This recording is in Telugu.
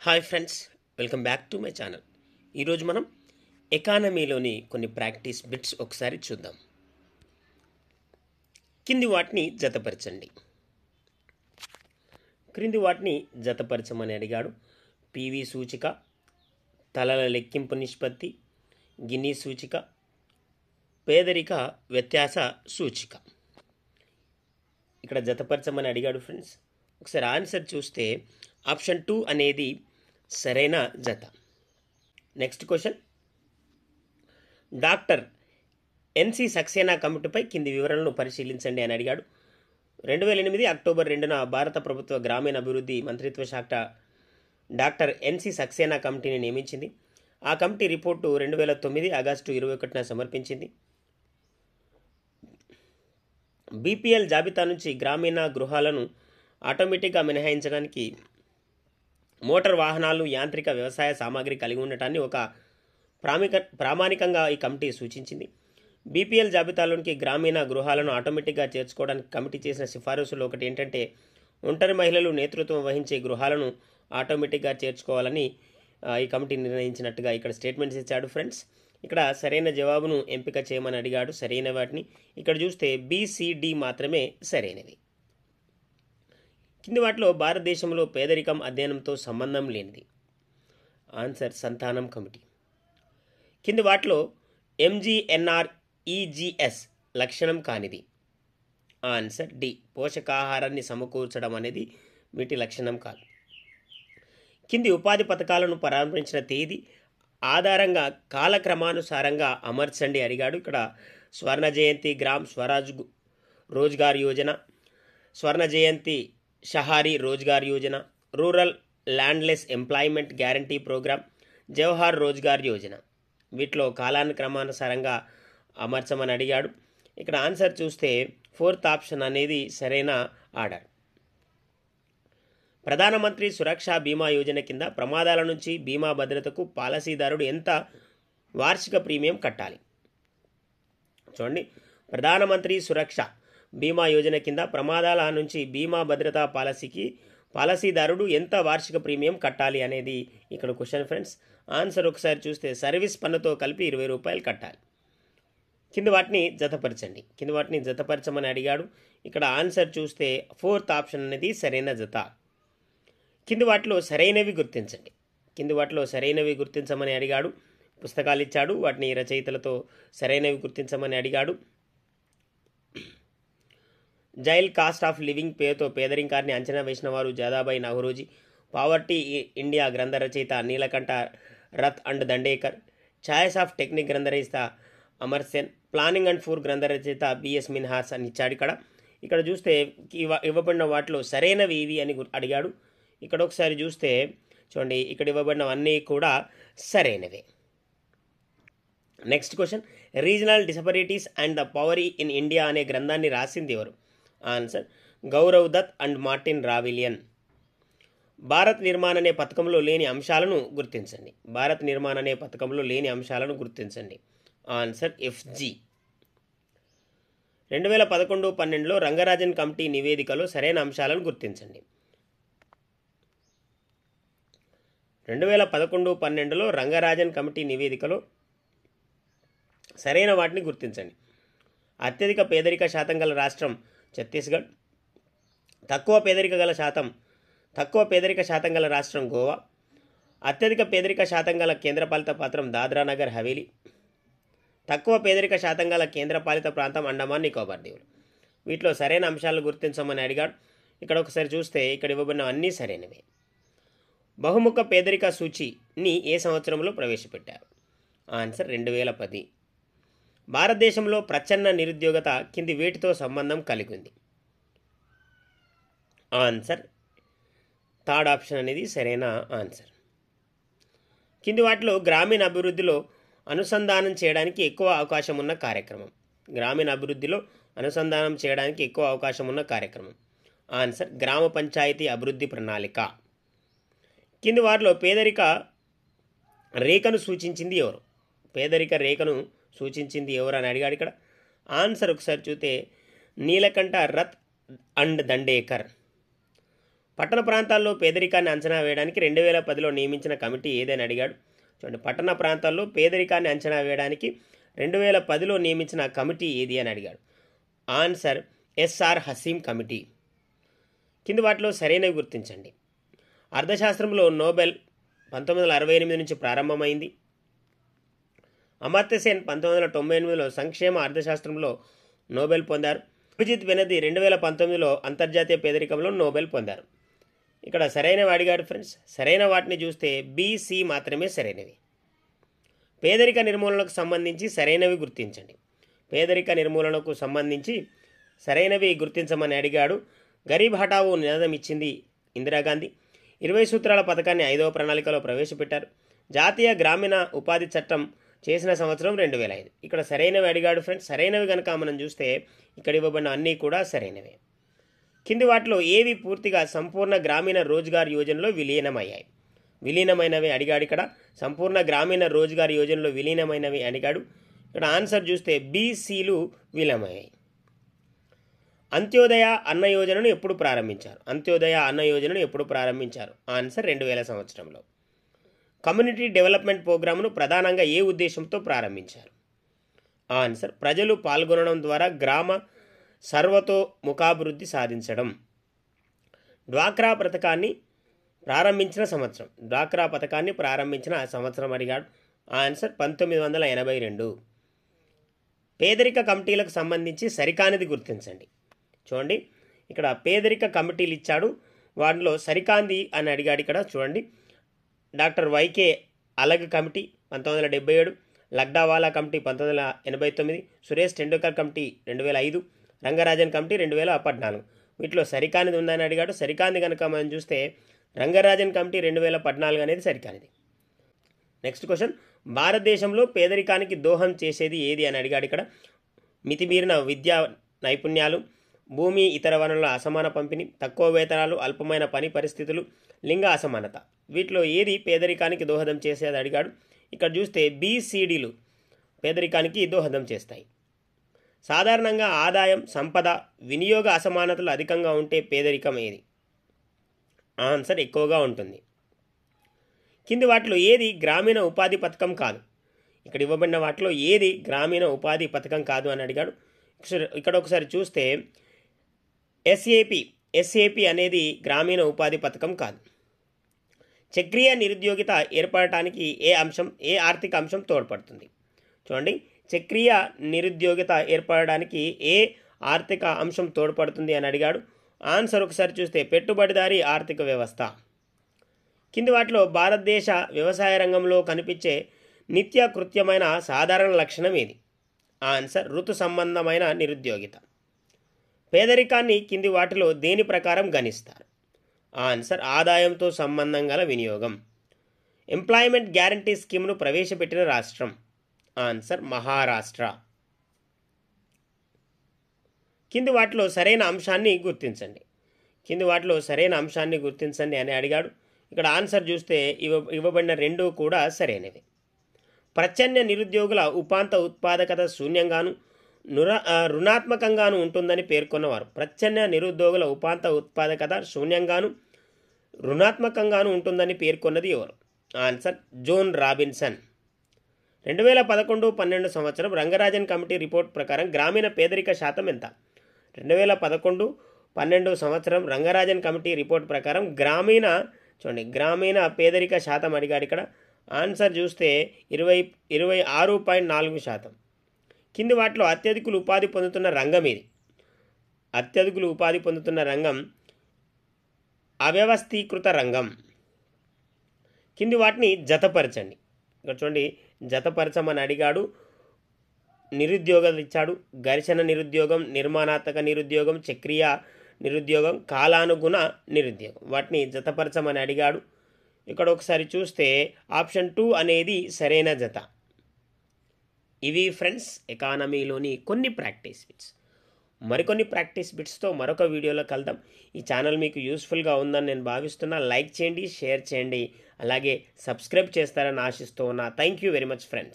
Hi friends, welcome back to my channel. ఈరోజు మనం ఎకానమీలోని కొన్ని ప్రాక్టీస్ బిట్స్ ఒకసారి చూద్దాం. క్రింది వాటిని జతపరచమని అడిగాడు. పివి సూచిక, తలల లెక్కింపు నిష్పత్తి, గిన్నీ సూచిక, పేదరిక వ్యత్యాస సూచిక. ఇక్కడ జతపరచమని అడిగాడు ఫ్రెండ్స్. ఒకసారి ఆన్సర్ చూస్తే ఆప్షన్ 2 అనేది సరైన జత. నెక్స్ట్ క్వశ్చన్, డాక్టర్ ఎన్సి సక్సేనా కమిటీపై కింది వివరాలను పరిశీలించండి అని అడిగాడు. 2008 అక్టోబర్ 2న భారత ప్రభుత్వ గ్రామీణ అభివృద్ధి మంత్రిత్వ శాఖ డాక్టర్ ఎన్సి సక్సేనా కమిటీని నియమించింది. ఆ కమిటీ రిపోర్టు 2009 ఆగస్టు 21న సమర్పించింది. బీపీఎల్ జాబితా నుంచి గ్రామీణ గృహాలను ఆటోమేటిక్గా మినహాయించడానికి మోటార్ వాహనాలు, యాంత్రిక వ్యవసాయ సామాగ్రి కలిగి ఉండటాన్ని ఒక ప్రామాణికంగా ఈ కమిటీ సూచించింది. బీపీఎల్ జాబితాలోనికి గ్రామీణ గృహాలను ఆటోమేటిక్గా చేర్చుకోవడానికి కమిటీ చేసిన సిఫారసులు ఒకటి ఏంటంటే, ఒంటరి మహిళలు నేతృత్వం వహించే గృహాలను ఆటోమేటిక్గా చేర్చుకోవాలని ఈ కమిటీ నిర్ణయించినట్టుగా ఇక్కడ స్టేట్మెంట్స్ ఇచ్చాడు ఫ్రెండ్స్. ఇక్కడ సరైన జవాబును ఎంపిక చేయమని అడిగాడు. సరైన వాటిని ఇక్కడ చూస్తే బిసిడి మాత్రమే సరైనవి. కింది వాటిలో భారతదేశంలో పేదరికం అధ్యయనంతో సంబంధం లేనిది. ఆన్సర్ సంతానం కమిటీ. కింది వాటిలో ఎంజీఎన్ఆర్ఈజీఎస్ లక్షణం కానిది. ఆన్సర్ డి, పోషకాహారాన్ని సమకూర్చడం అనేది వీటి లక్షణం కాదు. కింది ఉపాధి పథకాలను ప్రారంభించిన తేదీ ఆధారంగా కాలక్రమానుసారంగా అమర్చండి అడిగాడు. ఇక్కడ Swarna Jayanti Gram Swaraj Rozgar Yojana, Swarna Jayanti Shahari Rozgar Yojana, rural landless employment guarantee programme, Jawahar Rozgar Yojana. వీటిలో కాలానుక్రమానుసారంగా అమర్చమని అడిగాడు. ఇక్కడ ఆన్సర్ చూస్తే 4th ఆప్షన్ అనేది సరైన ఆర్డర్. ప్రధానమంత్రి సురక్ష బీమా యోజన కింద ప్రమాదాల నుంచి బీమా భద్రతకు పాలసీదారుడు ఎంత వార్షిక ప్రీమియం కట్టాలి? చూడండి, ప్రధానమంత్రి సురక్ష బీమా యోజన కింద ప్రమాదాల నుంచి బీమా భద్రతా పాలసీకి పాలసీదారుడు ఎంత వార్షిక ప్రీమియం కట్టాలి అనేది ఇక్కడ క్వశ్చన్ ఫ్రెండ్స్. ఆన్సర్ ఒకసారి చూస్తే సర్వీస్ పన్నుతో కలిపి 20 రూపాయలు కట్టాలి. కింది వాటిని జతపరచమని అడిగాడు. ఇక్కడ ఆన్సర్ చూస్తే 4th ఆప్షన్ అనేది సరైన జత. కింది వాటిలో సరైనవి గుర్తించమని అడిగాడు. పుస్తకాలు ఇచ్చాడు, వాటిని రచయితలతో సరైనవి గుర్తించమని అడిగాడు. జైల్ కాస్ట్ ఆఫ్ లివింగ్ పేరుతో పేదరికాన్ని అంచనా వేసిన వారు జాదాబాయి నవరోజీ. పావర్టీ ఇండియా గ్రంథ రచయిత Nilakantha Rath and Dandekar. Choice of technique గ్రంథ రచయిత అమర్సేన్. ప్లానింగ్ అండ్ ఫూర్ గ్రంథ రచయిత బిఎస్ మిన్హాస్ అని ఇచ్చాడు. ఇక్కడ చూస్తే ఇవ్వబడిన వాటిలో సరైనవి ఇవి అని అడిగాడు. ఇక్కడ ఒకసారి చూస్తే చూడండి, ఇక్కడ ఇవ్వబడినవన్నీ కూడా సరైనవే. Next question, regional disparities and the power in India అనే గ్రంథాన్ని రాసింది ఎవరు? Answer Gaurav Datt and Martin Ravallion. Bharat Nirman అనే పథకంలో లేని అంశాలను గుర్తించండి. Answer F G. 2011-12లో రంగరాజన్ కమిటీ నివేదికలో సరైన అంశాలను గుర్తించండి. 2011-12లో రంగరాజన్ కమిటీ నివేదికలో సరైన వాటిని గుర్తించండి. అత్యధిక పేదరిక శాతం గల రాష్ట్రం ఛత్తీస్గఢ్. తక్కువ పేదరిక శాతం గల రాష్ట్రం గోవా. అత్యధిక పేదరిక శాతం గల కేంద్రపాలిత ప్రాంతం దాద్రా నగర్ హవేలీ. తక్కువ పేదరిక శాతం గల కేంద్రపాలిత ప్రాంతం అండమాన్ నికోబార్ దీవులు. వీటిలో సరైన అంశాలను గుర్తించమని అడిగాడు. ఇక్కడ ఒకసారి చూస్తే ఇక్కడ ఇవ్వబడిన అన్నీ సరైనవే. బహుముఖ పేదరిక సూచిని ఏ సంవత్సరంలో ప్రవేశపెట్టారు? ఆన్సర్ 2010. భారతదేశంలో ప్రచ్ఛన్న నిరుద్యోగత కింది వేటితో సంబంధం కలిగి ఉంది? ఆన్సర్ 3rd ఆప్షన్ అనేది సరైన ఆన్సర్. కింది వాటిలో గ్రామీణ అభివృద్ధిలో అనుసంధానం చేయడానికి ఎక్కువ అవకాశం ఉన్న కార్యక్రమం. ఆన్సర్ గ్రామ పంచాయతీ అభివృద్ధి ప్రణాళిక. కింది వారిలో పేదరిక రేఖను సూచించింది ఎవరు అని అడిగాడు. ఇక్కడ ఆన్సర్ ఒకసారి చూస్తే నీలకంఠ రత్ అండ్ దండేకర్. పట్టణ ప్రాంతాల్లో పేదరికాన్ని అంచనా వేయడానికి 2010లో నియమించిన కమిటీ ఏదని అడిగాడు. చూడండి, పట్టణ ప్రాంతాల్లో పేదరికాన్ని అంచనా వేయడానికి 2010లో నియమించిన కమిటీ ఏది అని అడిగాడు. Answer S R Hashim committee. కింది వాటిలో సరైనవి గుర్తించండి. అర్థశాస్త్రంలో నోబెల్ 1968 నుంచి ప్రారంభమైంది. అమర్త్య సేన్ 1998లో సంక్షేమ అర్థశాస్త్రంలో నోబెల్ పొందారు. అభిజిత్ బెనర్జీ 2019లో అంతర్జాతీయ పేదరికంలో నోబెల్ పొందారు. ఇక్కడ సరైనవి అడిగారు ఫ్రెండ్స్. సరైన వాటిని చూస్తే బీసీ మాత్రమే సరైనవి. పేదరిక నిర్మూలనకు సంబంధించి సరైనవి గుర్తించండి. పేదరిక నిర్మూలనకు సంబంధించి సరైనవి గుర్తించమని అడిగాడు. గరీబ్ హఠావో నినాదం ఇచ్చింది ఇందిరాగాంధీ. 20 సూత్రాల పథకాన్ని 5వ ప్రణాళికలో ప్రవేశపెట్టారు. జాతీయ గ్రామీణ ఉపాధి చట్టం చేసిన సంవత్సరం 2005. ఇక్కడ సరైనవి అడిగాడు ఫ్రెండ్స్. సరైనవి కనుక మనం చూస్తే ఇక్కడ ఇవ్వబడిన అన్నీ కూడా సరైనవే. కింది వాటిలో ఏవి పూర్తిగా సంపూర్ణ గ్రామీణ రోజ్గార్ యోజనలో విలీనమయ్యాయి? విలీనమైనవి అడిగాడు. ఇక్కడ సంపూర్ణ గ్రామీణ రోజ్గార్ యోజనలో విలీనమైనవి అడిగాడు. ఇక్కడ ఆన్సర్ చూస్తే బీసీలు విలీనమయ్యాయి. అంత్యోదయ అన్న యోజనను ఎప్పుడు ప్రారంభించారు? అంత్యోదయ అన్న యోజనను ఎప్పుడు ప్రారంభించారు? ఆన్సర్ 2000 సంవత్సరంలో. కమ్యూనిటీ డెవలప్మెంట్ ప్రోగ్రామ్ను ప్రధానంగా ఏ ఉద్దేశంతో ప్రారంభించారు? ఆన్సర్ ప్రజలు పాల్గొనడం ద్వారా గ్రామ సర్వతోముఖాభివృద్ధి సాధించడం. డ్వాక్రా పథకాన్ని ప్రారంభించిన సంవత్సరం? డ్వాక్రా పథకాన్ని ప్రారంభించిన సంవత్సరం అడిగాడు. ఆన్సర్ 1982. పేదరిక కమిటీలకు సంబంధించి సరికానిది గుర్తించండి. చూడండి, ఇక్కడ పేదరిక కమిటీలు ఇచ్చాడు. వాటిలో సరికాంది అని అడిగాడు. ఇక్కడ చూడండి, doctor Y K Alagh committee 1977, Lakdawala committee 1989, Suresh Tendulkar committee 2005, Rangarajan committee 2014. వీటిలో సరికానిది ఉందని అడిగాడు. సరికానిది కనుక మనం చూస్తే రంగరాజన్ కమిటీ 2014 అనేది సరికానిది. నెక్స్ట్ క్వశ్చన్, భారతదేశంలో పేదరికానికి దోహం చేసేది ఏది అని అడిగాడు. ఇక్కడ మితిమీరిన విద్యా నైపుణ్యాలు, భూమి ఇతర వనరుల అసమాన పంపిణీ, తక్కువ వేతనాలు, అల్పమైన పని పరిస్థితులు, లింగ అసమానత. వీటిలో ఏది పేదరికానికి దోహదం చేసేది అడిగాడు. ఇక్కడ చూస్తే బీసీడీలు పేదరికానికి దోహదం చేస్తాయి. సాధారణంగా ఆదాయం, సంపద, వినియోగ అసమానతలు అధికంగా ఉంటే పేదరికం ఏది? ఆన్సర్ ఎక్కువగా ఉంటుంది. కింది వాటిలో ఏది గ్రామీణ ఉపాధి పథకం కాదు? ఇక్కడ ఇవ్వబడిన వాటిలో ఏది గ్రామీణ ఉపాధి పథకం కాదు అని అడిగాడు. ఇక్కడ ఒకసారి చూస్తే ఎస్ఏపి అనేది గ్రామీణ ఉపాధి పథకం కాదు. చక్రీయ నిరుద్యోగిత ఏర్పడటానికి ఏ ఆర్థిక అంశం తోడ్పడుతుంది? చూడండి, చక్రీయ నిరుద్యోగిత ఏర్పడడానికి ఏ ఆర్థిక అంశం తోడ్పడుతుంది అని అడిగాడు. ఆన్సర్ ఒకసారి చూస్తే పెట్టుబడిదారీ ఆర్థిక వ్యవస్థ. కింది వాటిలో భారతదేశ వ్యవసాయ రంగంలో కనిపించే నిత్య కృత్యమైన సాధారణ లక్షణం ఏది? ఆన్సర్ ఋతు సంబంధమైన నిరుద్యోగిత. పేదరికాన్ని కింది వాటిలో దేని ప్రకారం గణిస్తారు? ఆన్సర్ ఆదాయంతో సంబంధం గల వినియోగం. ఎంప్లాయ్మెంట్ గ్యారంటీ స్కీమ్ను ప్రవేశపెట్టిన రాష్ట్రం? ఆన్సర్ మహారాష్ట్ర. కింది వాటిలో సరైన అంశాన్ని గుర్తించండి. కింది వాటిలో సరైన అంశాన్ని గుర్తించండి అని అడిగాడు. ఇక్కడ ఆన్సర్ చూస్తే ఇవ్వబడిన రెండు కూడా సరైనవి. ప్రచ్ఛన్న నిరుద్యోగుల ఉపాంత ఉత్పాదకత శూన్యంగాను రుణాత్మకంగాను ఉంటుందని పేర్కొన్నవారు. ప్రచ్ఛన్న నిరుద్యోగుల ఉపాంత ఉత్పాదకత శూన్యంగాను రుణాత్మకంగాను ఉంటుందని పేర్కొన్నది ఎవరు? Answer zone Robinson. 2011-12 సంవత్సరం రంగరాజన్ కమిటీ రిపోర్ట్ ప్రకారం గ్రామీణ పేదరిక శాతం ఎంత? 2011-12 సంవత్సరం రంగరాజన్ కమిటీ రిపోర్ట్ ప్రకారం గ్రామీణ పేదరిక శాతం అడిగాడు. ఇక్కడ ఆన్సర్ చూస్తే 26.4%. కింది వాటిలో అత్యధికులు ఉపాధి పొందుతున్న రంగం ఏది? అత్యధికులు ఉపాధి పొందుతున్న రంగం అవ్యవస్థీకృత రంగం. కింది వాటిని జతపరచండి. ఇక్కడ చూడండి, జతపరచమని అడిగాడు. నిరుద్యోగాలు ఇచ్చాడు. ఘర్షణ నిరుద్యోగం, నిర్మాణాత్మక నిరుద్యోగం, చక్రీయ నిరుద్యోగం, కాలానుగుణ నిరుద్యోగం. వాటిని జతపరచమని అడిగాడు. ఇక్కడ ఒకసారి చూస్తే ఆప్షన్ 2 అనేది సరైన జత. ఇవి ఫ్రెండ్స్ ఎకానమీలోని కొన్ని ప్రాక్టీస్ బిట్స్. మరికొన్ని ప్రాక్టీస్ బిట్స్తో మరొక వీడియోలో కలుద్దాం. ఈ ఛానల్ మీకు యూస్ఫుల్గా ఉందని నేను భావిస్తున్నా. లైక్ చేయండి, షేర్ చేయండి, అలాగే సబ్స్క్రైబ్ చేస్తారని ఆశిస్తూ ఉన్నా. Thank you very much friends.